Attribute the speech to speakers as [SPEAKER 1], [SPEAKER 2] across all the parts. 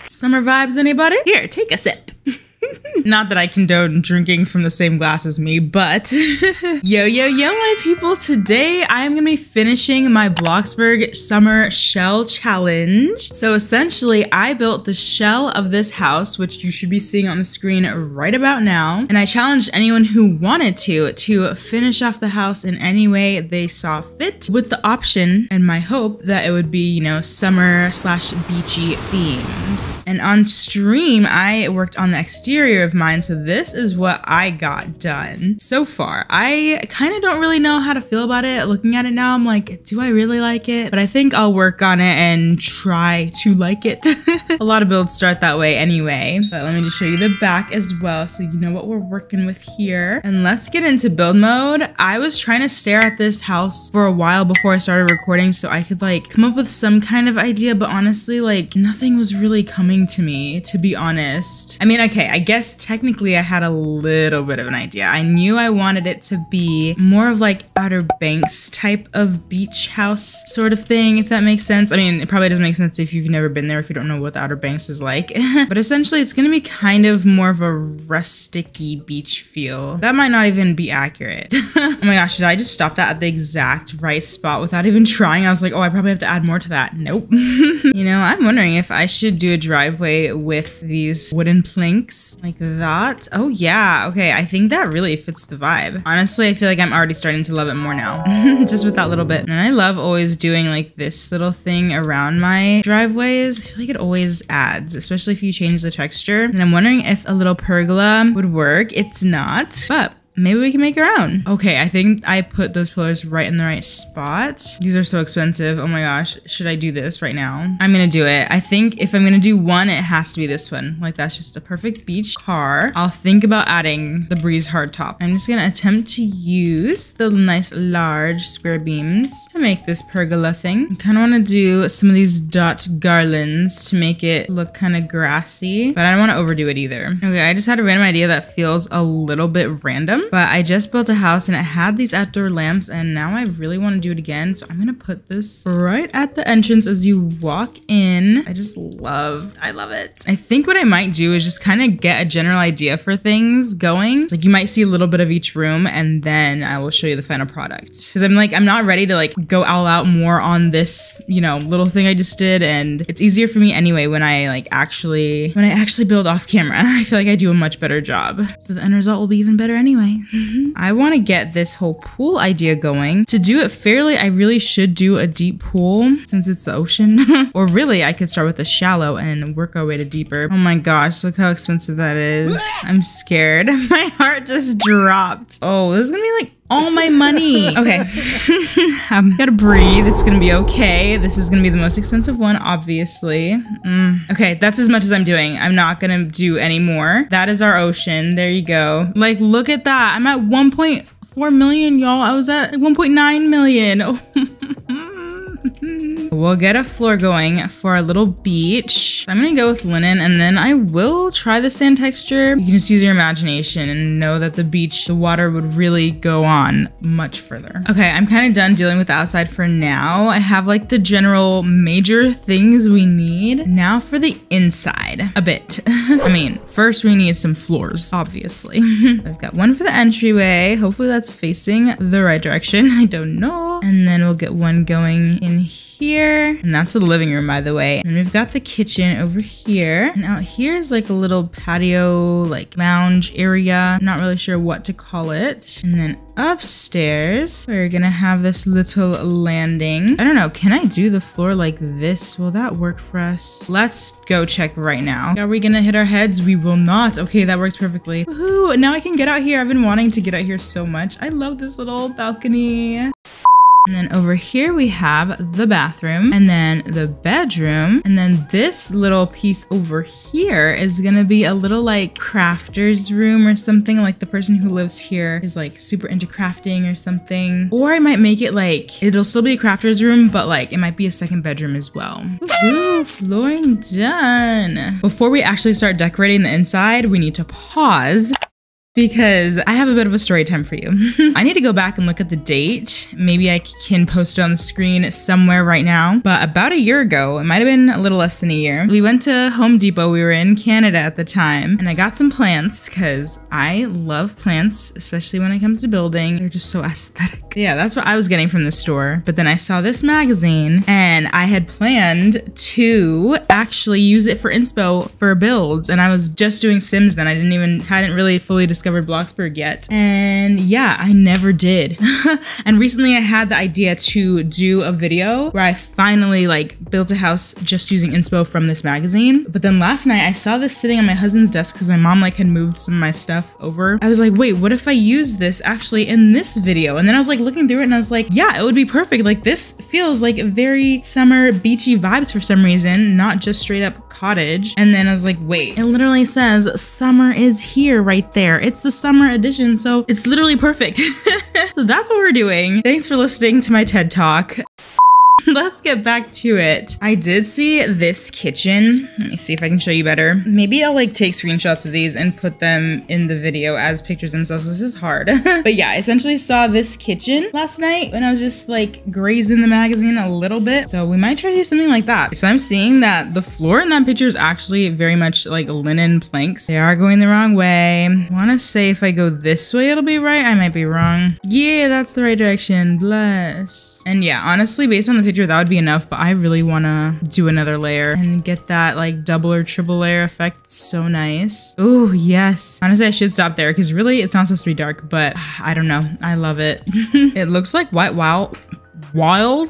[SPEAKER 1] Summer vibes, anybody? Here, take a sip. Not that I condone drinking from the same glass as me, but yo, my people, today I'm gonna be finishing my Bloxburg summer shell challenge. So essentially, I built the shell of this house, which you should be seeing on the screen right about now. And I challenged anyone who wanted to finish off the house in any way they saw fit, with the option and my hope that it would be, you know, summer/beachy themes. And on stream, I worked on the exterior of mine, so this is what I got done so far. I kind of don't really know how to feel about it. Looking at it now, I'm like, do I really like it? But I think I'll work on it and try to like it. A lot of builds start that way anyway. But let me just show you the back as well, so you know what we're working with here. And let's get into build mode. I was trying to stare at this house for a while before I started recording so I could like come up with some kind of idea, but honestly, like nothing was really coming to me, to be honest. I mean, okay, I guess technically I had a little bit of an idea. I knew I wanted it to be more of like Outer Banks type of beach house sort of thing, if that makes sense. I mean, it probably doesn't make sense if you've never been there, if you don't know what the Outer Banks is like. But essentially it's gonna be kind of more of a rusticy beach feel. That might not even be accurate. Oh my gosh, did I just stop that at the exact right spot without even trying? I was like, oh, I probably have to add more to that. Nope. You know, I'm wondering if I should do a driveway with these wooden planks like that. Oh yeah, okay, I think that really fits the vibe. Honestly, I feel like I'm already starting to love it more now. Just with that little bit. And I love always doing like this little thing around my driveways. I feel like it always adds, especially if you change the texture. And I'm wondering if a little pergola would work. It's not, but maybe we can make our own. Okay, I think I put those pillars right in the right spot. These are so expensive. Oh my gosh, should I do this right now? I'm gonna do it. I think if I'm gonna do one, it has to be this one. Like that's just a perfect beach car. I'll think about adding the breeze hardtop. I'm just gonna attempt to use the nice large square beams to make this pergola thing. I kind of want to do some of these dot garlands to make it look kind of grassy, but I don't want to overdo it either. Okay, I just had a random idea that feels a little bit random. But I just built a house and it had these outdoor lamps, and now I really want to do it again. So I'm gonna put this right at the entrance as you walk in. I love it. I think what I might do is just kind of get a general idea for things going. Like you might see a little bit of each room and then I will show you the final product. Cause I'm not ready to like go all out more on this, you know, little thing I just did. And it's easier for me anyway when I actually build off camera. I feel like I do a much better job. So the end result will be even better anyway. I want to get this whole pool idea going. To do it fairly, I really should do a deep pool since it's the ocean. Or really, I could start with a shallow and work our way to deeper. Oh my gosh, look how expensive that is. I'm scared. My heart just dropped. Oh, this is gonna be like all my money. Okay, gotta breathe. It's gonna be okay. This is gonna be the most expensive one, obviously. Okay, that's as much as I'm doing. I'm not gonna do any more. That is our ocean. There you go. Like, look at that. I'm at 1.4 million, y'all. I was at 1.9 million. Oh. We'll get a floor going for our little beach. I'm gonna go with linen, and then I will try the sand texture. You can just use your imagination and know that the water would really go on much further. Okay, I'm kind of done dealing with the outside for now. I have like the general major things we need. Now for the inside, a bit. I mean, first we need some floors, obviously. I've got one for the entryway. Hopefully that's facing the right direction. I don't know. And then we'll get one going in here, and that's the living room, by the way. And we've got the kitchen over here, and out here is like a little patio, like lounge area. I'm not really sure what to call it. And then upstairs, we're gonna have this little landing. I don't know, can I do the floor like this? Will that work for us? Let's go check right now. Are we gonna hit our heads? We will not. Okay, that works perfectly. Woohoo! Now I can get out here. I've been wanting to get out here so much. I love this little balcony. And then over here we have the bathroom, and then the bedroom, and then this little piece over here is gonna be a little like crafter's room or something. Like the person who lives here is like super into crafting or something. Or I might make it like, it'll still be a crafter's room, but like it might be a second bedroom as well. Ooh, flooring done. Before we actually start decorating the inside, we need to pause because I have a bit of a story time for you. I need to go back and look at the date. Maybe I can post it on the screen somewhere right now. But about a year ago, it might have been a little less than a year, we went to Home Depot. We were in Canada at the time, and I got some plants because I love plants, especially when it comes to building. They're just so aesthetic. Yeah, that's what I was getting from the store. But then I saw this magazine, and I had planned to actually use it for inspo for builds. And I was just doing Sims then. I hadn't really fully discovered Bloxburg yet. And yeah, I never did. And recently I had the idea to do a video where I finally like built a house just using inspo from this magazine. But then last night I saw this sitting on my husband's desk because my mom like had moved some of my stuff over. I was like, wait, what if I use this actually in this video? And then I was like looking through it and I was like, yeah, it would be perfect. Like this feels like very summer beachy vibes for some reason, not just straight up cottage. And then I was like, wait, it literally says summer is here right there. It's the summer edition, so it's literally perfect. So that's what we're doing. Thanks for listening to my TED Talk. Let's get back to it. I did see this kitchen. Let me see if I can show you better. Maybe I'll like take screenshots of these and put them in the video as pictures themselves. This is hard. But yeah, I essentially saw this kitchen last night when I was just like grazing the magazine a little bit. So we might try to do something like that. So I'm seeing that the floor in that picture is actually very much like linen planks. They are going the wrong way. I want to say if I go this way, it'll be right. I might be wrong. Yeah, that's the right direction. Bless. And yeah, honestly, based on the picture, that would be enough, but I really want to do another layer and get that like double or triple layer effect. It's so nice. Oh yes. Honestly, I should stop there because really it's not supposed to be dark, but I don't know. I love it. It looks like walls.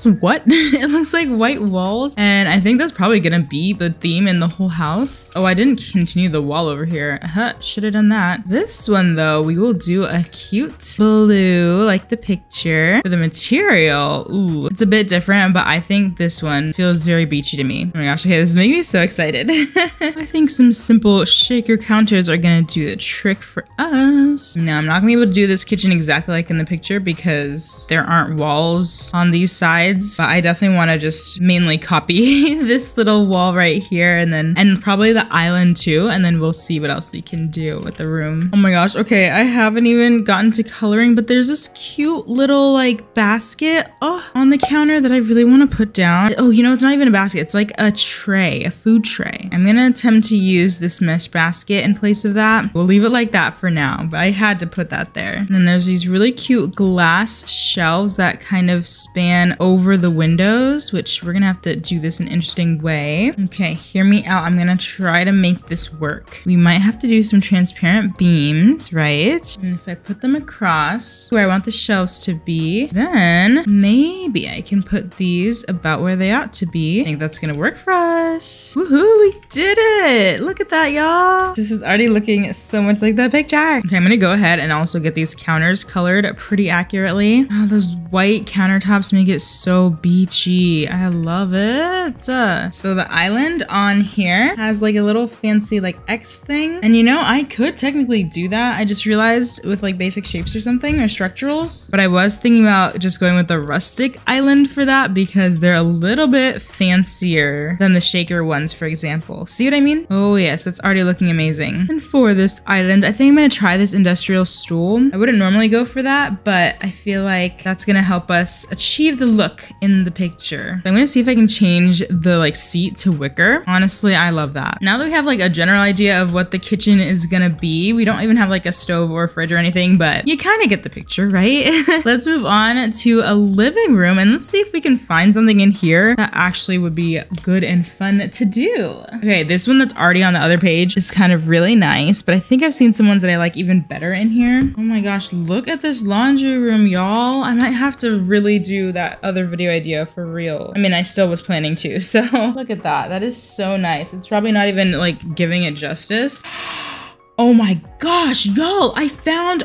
[SPEAKER 1] What? It looks like white walls, and I think that's probably gonna be the theme in the whole house. Oh, I didn't continue the wall over here. Should have done that. This one though, we will do a cute blue like the picture. For the material, ooh, it's a bit different, but I think this one feels very beachy to me. Oh my gosh, okay, this is making me so excited. I think some simple shaker counters are gonna do the trick for us. Now, I'm not gonna be able to do this kitchen exactly like in the picture because there aren't walls on these sides, but I definitely want to just mainly copy this little wall right here and probably the island too, and then we'll see what else we can do with the room. Oh my gosh, okay, I haven't even gotten to coloring, but there's this cute little like basket on the counter that I really want to put down. Oh, you know, it's not even a basket, it's like a tray, a food tray. I'm gonna attempt to use this mesh basket in place of that. We'll leave it like that for now, but I had to put that there. And then there's these really cute glass shelves that kind of span over the windows, which we're gonna have to do this in an interesting way. Okay, hear me out. I'm gonna try to make this work. We might have to do some transparent beams, right? And if I put them across where I want the shelves to be, then maybe I can put these about where they ought to be. I think that's gonna work for us. Woohoo, we did it! Look at that, y'all. This is already looking so much like the picture. Okay, I'm gonna go ahead and also get these counters colored pretty accurately. Oh, those white countertops make it so beachy. I love it. So the island on here has like a little fancy like X thing. And you know, I could technically do that. I just realized with like basic shapes or something or structurals, but I was thinking about just going with the rustic island for that because they're a little bit fancier than the shaker ones, for example. See what I mean? Oh yes, it's already looking amazing. And for this island, I think I'm gonna try this industrial stool. I wouldn't normally go for that, but I feel like that's gonna help us achieve the look in the picture. So I'm gonna see if I can change the like seat to wicker. Honestly, I love that. Now that we have like a general idea of what the kitchen is gonna be, we don't even have like a stove or a fridge or anything, but you kind of get the picture, right? Let's move on to a living room and let's see if we can find something in here that actually would be good and fun to do. Okay, this one that's already on the other page is kind of really nice, but I think I've seen some ones that I like even better in here. Oh my gosh, look at this laundry room, y'all. I might have to really do that other video idea for real. I mean, I still was planning to, so look at that. That is so nice. It's probably not even like giving it justice. Oh my gosh, y'all,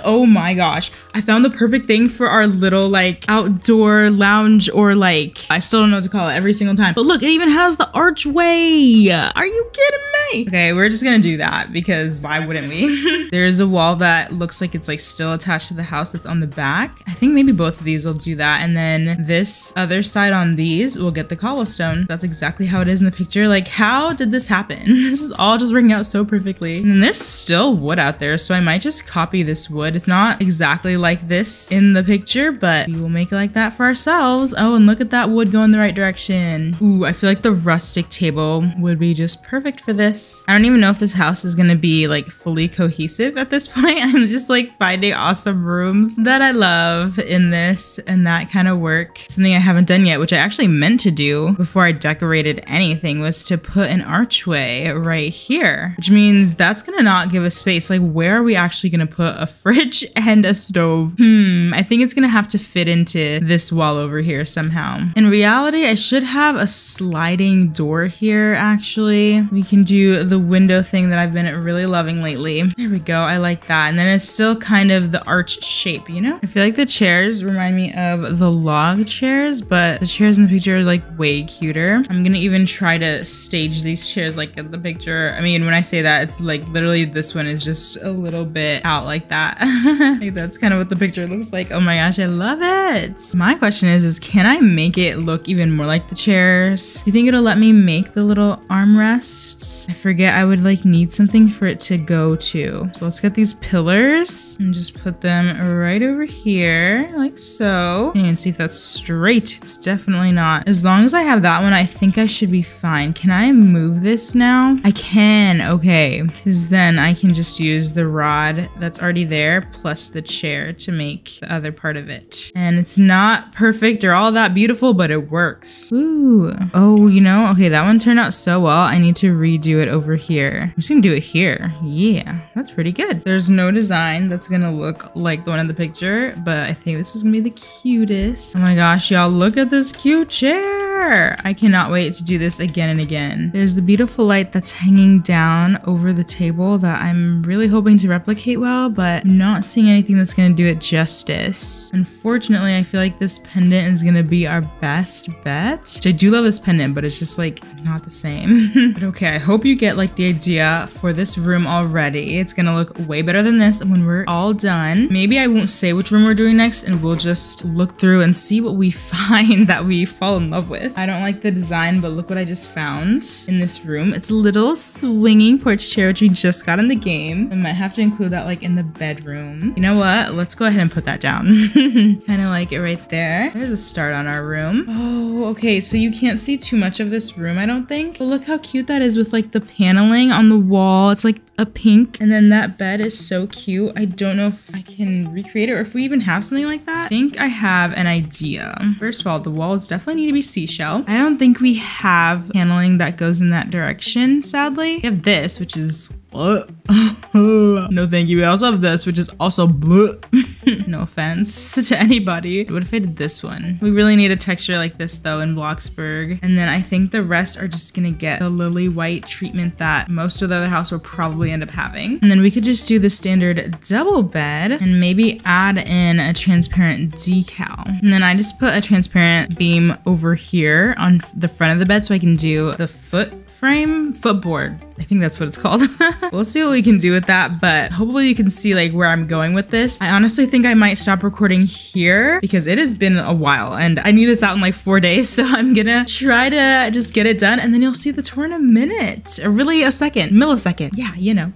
[SPEAKER 1] oh my gosh, I found the perfect thing for our little like outdoor lounge, or like, I still don't know what to call it every single time. But look, it even has the archway. Are you kidding Yay! Okay, we're just gonna do that because why wouldn't we? There's a wall that looks like it's like still attached to the house that's on the back. I think maybe both of these will do that. And then this other side on these will get the cobblestone. That's exactly how it is in the picture. Like, how did this happen? This is all just working out so perfectly. And then there's still wood out there, so I might just copy this wood. It's not exactly like this in the picture, but we will make it like that for ourselves. Oh, and look at that wood go in the right direction. Ooh, I feel like the rustic table would be just perfect for this. I don't even know if this house is gonna be like fully cohesive at this point. I'm just like finding awesome rooms that I love in this and that kind of work. Something I haven't done yet, which I actually meant to do before I decorated anything, was to put an archway right here, which means that's gonna not give us space. Like, where are we actually gonna put a fridge and a stove? I think it's gonna have to fit into this wall over here somehow. In reality, I should have a sliding door here, actually. We can do the window thing that I've been really loving lately. There we go, I like that. And then it's still kind of the arch shape, you know? I feel like the chairs remind me of the log chairs, but the chairs in the picture are like way cuter. I'm gonna even try to stage these chairs like in the picture. I mean, when I say that, it's like literally this one is just a little bit out like that. Like, that's kind of what the picture looks like. Oh my gosh, I love it. My question is can I make it look even more like the chairs? Do you think it'll let me make the little armrests? I forget, I would like need something for it to go to. So let's get these pillars and just put them right over here like so. And see if that's straight. It's definitely not. As long as I have that one, I think I should be fine. Can I move this now? I can, okay. Because then I can just use the rod that's already there plus the chair to make the other part of it. And it's not perfect or all that beautiful, but it works. Ooh. Oh, you know, okay, that one turned out so well. I need to redo it over here. I'm just gonna do it here. Yeah, that's pretty good. There's no design that's gonna look like the one in the picture, but I think this is gonna be the cutest. Oh my gosh, y'all, look at this cute chair. I cannot wait to do this again and again. There's the beautiful light that's hanging down over the table that I'm really hoping to replicate well, but I'm not seeing anything that's gonna do it justice. Unfortunately, I feel like this pendant is gonna be our best bet. Which I do love this pendant, but it's just like not the same. But okay, I hope you get like the idea for this room already. It's gonna look way better than this when we're all done. Maybe I won't say which room we're doing next and we'll just look through and see what we find that we fall in love with. I don't like the design, but look what I just found in this room. It's a little swinging porch chair, which we just got in the game. I might have to include that like in the bedroom. You know what? Let's go ahead and put that down. Kind of like it right there. There's a start on our room. Oh, okay. So you can't see too much of this room, I don't think. But look how cute that is with like the paneling on the wall. It's like a pink, and then that bed is so cute. I don't know if I can recreate it or if we even have something like that. I think I have an idea. First of all, the walls definitely need to be seashell. I don't think we have paneling that goes in that direction, sadly. We have this, which is no thank you. We also have this, which is also no offense to anybody. What if I did this one? We really need a texture like this though in Bloxburg. And then I think the rest are just gonna get the lily white treatment that most of the other house will probably end up having. And then we could just do the standard double bed and maybe add in a transparent decal. And then I just put a transparent beam over here on the front of the bed so I can do the footboard. I think that's what it's called. We'll see what we can do with that, but hopefully you can see like where I'm going with this. I honestly think I might stop recording here because it has been a while and I need this out in like 4 days. So I'm gonna try to just get it done and then you'll see the tour in a minute, or really a second, millisecond. Yeah, you know.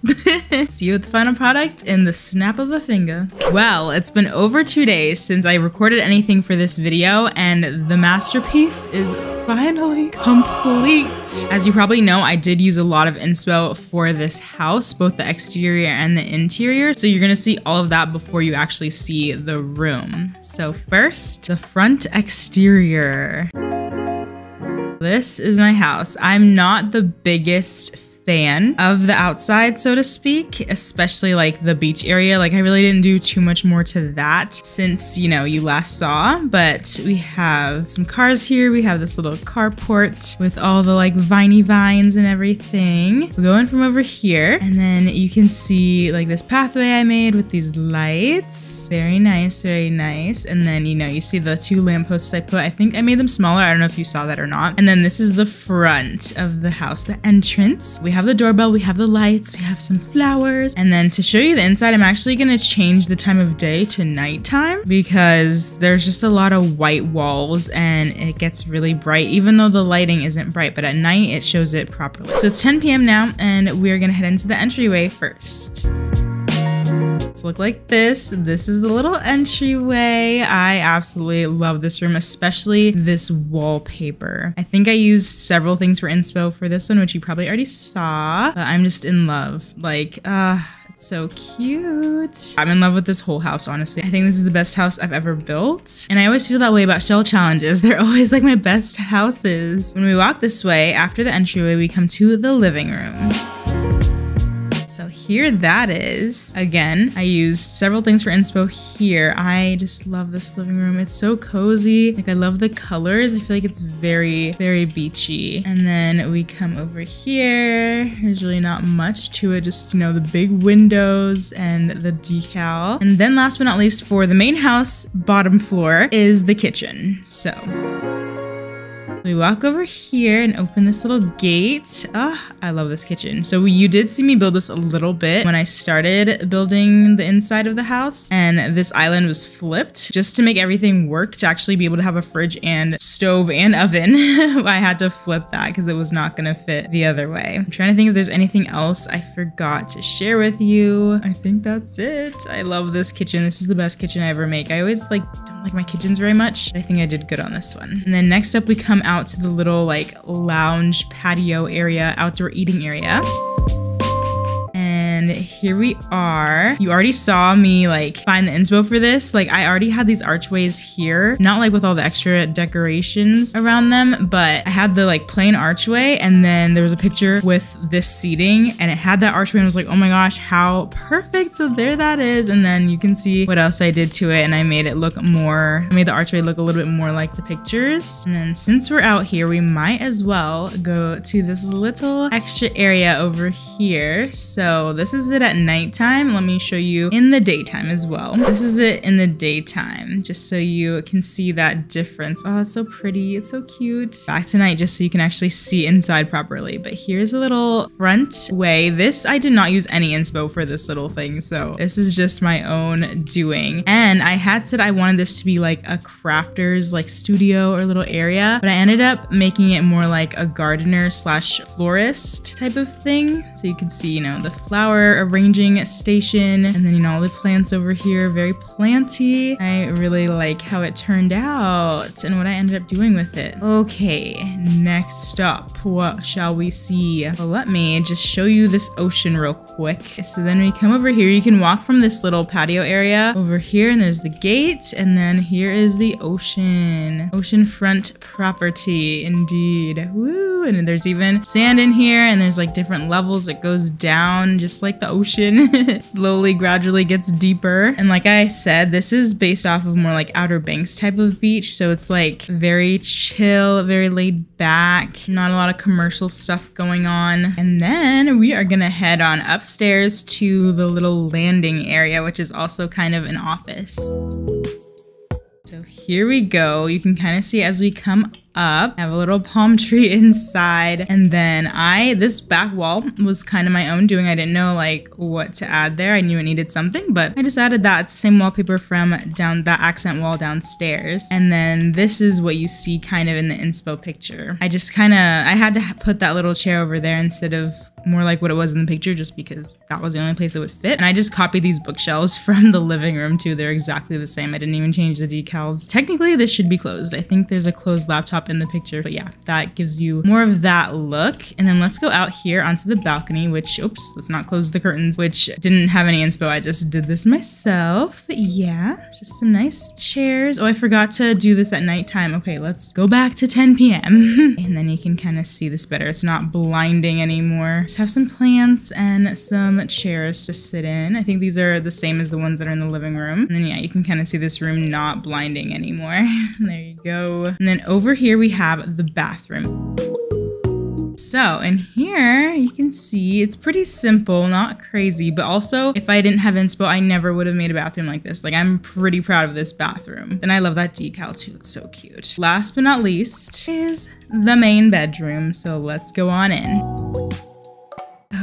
[SPEAKER 1] See you with the final product in the snap of a finger. Well, it's been over 2 days since I recorded anything for this video and the masterpiece is finally complete. As you probably know, I did use a lot of inspo for this house, both the exterior and the interior. So you're gonna see all of that before you actually see the room. So first, the front exterior. This is my house. I'm not the biggest fan of the outside, so to speak, especially like the beach area. Like I really didn't do too much more to that since, you know, you last saw, but we have some cars here. We have this little carport with all the like viney vines and everything. We're going from over here and then you can see like this pathway I made with these lights. Very nice, very nice. And then, you know, you see the 2 lampposts I put. I think I made them smaller. I don't know if you saw that or not. And then this is the front of the house, the entrance. We have the doorbell, we have the lights, we have some flowers. And then to show you the inside, I'm actually gonna change the time of day to nighttime because there's just a lot of white walls and it gets really bright, even though the lighting isn't bright, but at night it shows it properly. So it's 10 p.m. now and we're gonna head into the entryway first. Look like this. This is the little entryway. I absolutely love this room, especially this wallpaper. I think I used several things for inspo for this one, which you probably already saw, but I'm just in love. Like, it's so cute. I'm in love with this whole house, honestly. I think this is the best house I've ever built. And I always feel that way about shell challenges. They're always like my best houses. When we walk this way, after the entryway, we come to the living room. So here that is. Again, I used several things for inspo here. I just love this living room. It's so cozy. Like I love the colors. I feel like it's very, very beachy. And then we come over here. There's really not much to it. Just, you know, the big windows and the decal. And then last but not least, for the main house, bottom floor is the kitchen. So we walk over here and open this little gate. I love this kitchen. So you did see me build this a little bit when I started building the inside of the house, and this island was flipped just to make everything work, to actually be able to have a fridge and stove and oven. I had to flip that because it was not gonna fit the other way. I'm trying to think if there's anything else I forgot to share with you. I think that's it. I love this kitchen. This is the best kitchen I ever make. I always don't like my kitchens very much. I think I did good on this one. And then next up we come out to the little like lounge patio area, outdoor eating area. And here we are. You already saw me like find the inspo for this. Like I already had these archways here, not like with all the extra decorations around them, but I had the like plain archway, and then there was a picture with this seating and it had that archway, and I was like, oh my gosh, how perfect. So there that is. And then you can see what else I did to it, and I made it look more, I made the archway look a little bit more like the pictures. And then since we're out here, we might as well go to this little extra area over here. So this is it at nighttime. Let me show you in the daytime as well. This is it in the daytime, just so you can see that difference. Oh, it's so pretty. It's so cute. Back to night, just so you can actually see inside properly. But here's a little front way. This, I did not use any inspo for this little thing, so this is just my own doing. And I had said I wanted this to be like a crafter's like studio or little area, but I ended up making it more like a gardener slash florist type of thing. So you can see, you know, the flower arranging station, and then, you know, all the plants over here, very planty. I really like how it turned out and what I ended up doing with it. Okay, next up, what shall we see? Well, let me just show you this ocean real quick. So then we come over here. You can walk from this little patio area over here, and there's the gate, and then here is the ocean. Oceanfront property, indeed. Woo! And there's even sand in here, and there's like different levels. It goes down just like the ocean. It slowly, gradually gets deeper. And like I said, this is based off of more like Outer Banks type of beach. So it's like very chill, very laid back, not a lot of commercial stuff going on. And then we are gonna head on upstairs to the little landing area, which is also kind of an office. So here we go. You can kind of see as we come up, I have a little palm tree inside, and then this back wall was kind of my own doing. I didn't know like what to add there. I knew it needed something, but I just added that. It's the same wallpaper from down that accent wall downstairs. And then this is what you see kind of in the inspo picture. I had to put that little chair over there instead of more like what it was in the picture, just because that was the only place it would fit. And I just copied these bookshelves from the living room too. They're exactly the same. I didn't even change the decals. Technically, this should be closed. I think there's a closed laptop in the picture, but yeah, that gives you more of that look. And then let's go out here onto the balcony, which, oops, let's not close the curtains, which didn't have any inspo. I just did this myself. But yeah, just some nice chairs. Oh, I forgot to do this at nighttime. Okay, let's go back to 10 p.m. And then you can kind of see this better. It's not blinding anymore. Have some plants and some chairs to sit in. I think these are the same as the ones that are in the living room. And then yeah, you can kind of see this room not blinding anymore. There you go. And then over here we have the bathroom. So in here, you can see it's pretty simple, not crazy, but also if I didn't have inspo, I never would have made a bathroom like this. Like, I'm pretty proud of this bathroom. And I love that decal too, it's so cute. Last but not least is the main bedroom. So let's go on in.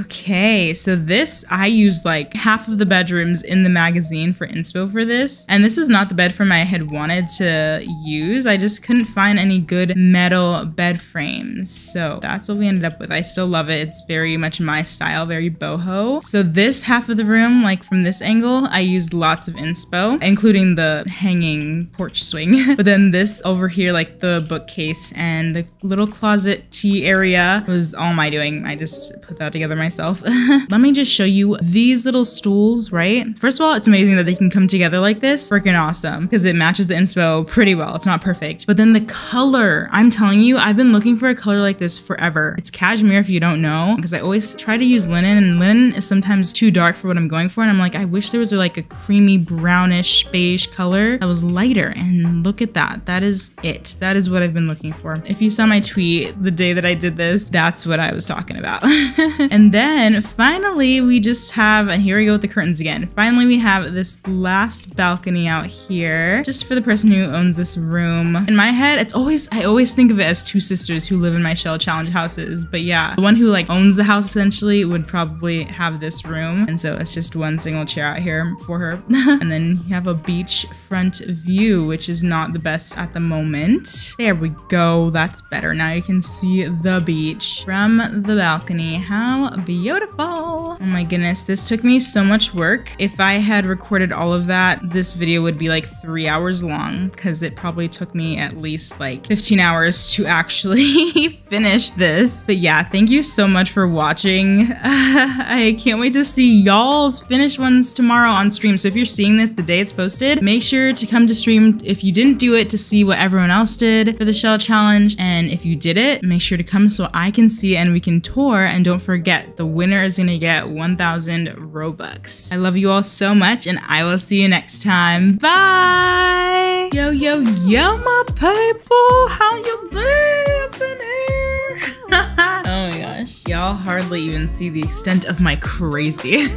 [SPEAKER 1] Okay, so this, I used like half of the bedrooms in the magazine for inspo for this. And this is not the bed frame I had wanted to use. I just couldn't find any good metal bed frames. So that's what we ended up with. I still love it. It's very much my style, very boho. So this half of the room, like from this angle, I used lots of inspo, including the hanging porch swing. But then this over here, like the bookcase and the little closet tea area was all my doing. I just put that together myself. Let me just show you these little stools, right? First of all, it's amazing that they can come together like this. Freaking awesome, because it matches the inspo pretty well. It's not perfect, but then the color, I'm telling you, I've been looking for a color like this forever. It's cashmere if you don't know, because I always try to use linen, and linen is sometimes too dark for what I'm going for. And I'm like, I wish there was like a creamy brownish beige color that was lighter. And look at that. That is it. That is what I've been looking for. If you saw my tweet the day that I did this, that's what I was talking about. And then finally, we just have, and here we go with the curtains again. Finally, we have this last balcony out here, just for the person who owns this room. In my head, I always think of it as two sisters who live in my shell challenge houses. But yeah, the one who like owns the house essentially would probably have this room. And so it's just one single chair out here for her. And then you have a beach front view, which is not the best at the moment. There we go. That's better. Now you can see the beach from the balcony. How beautiful. Oh my goodness. This took me so much work. If I had recorded all of that, this video would be like 3 hours long, because it probably took me at least like 15 hours to actually finish this. But yeah, thank you so much for watching. I can't wait to see y'all's finished ones tomorrow on stream. So if you're seeing this the day it's posted, make sure to come to stream if you didn't do it, to see what everyone else did for the shell challenge. And if you did it, make sure to come so I can see it and we can tour. And don't forget, the winner is gonna get 1,000 Robux. I love you all so much, and I will see you next time. Bye! Yo, yo, yo, my people! How you been up in here? Oh my gosh, y'all hardly even see the extent of my crazy.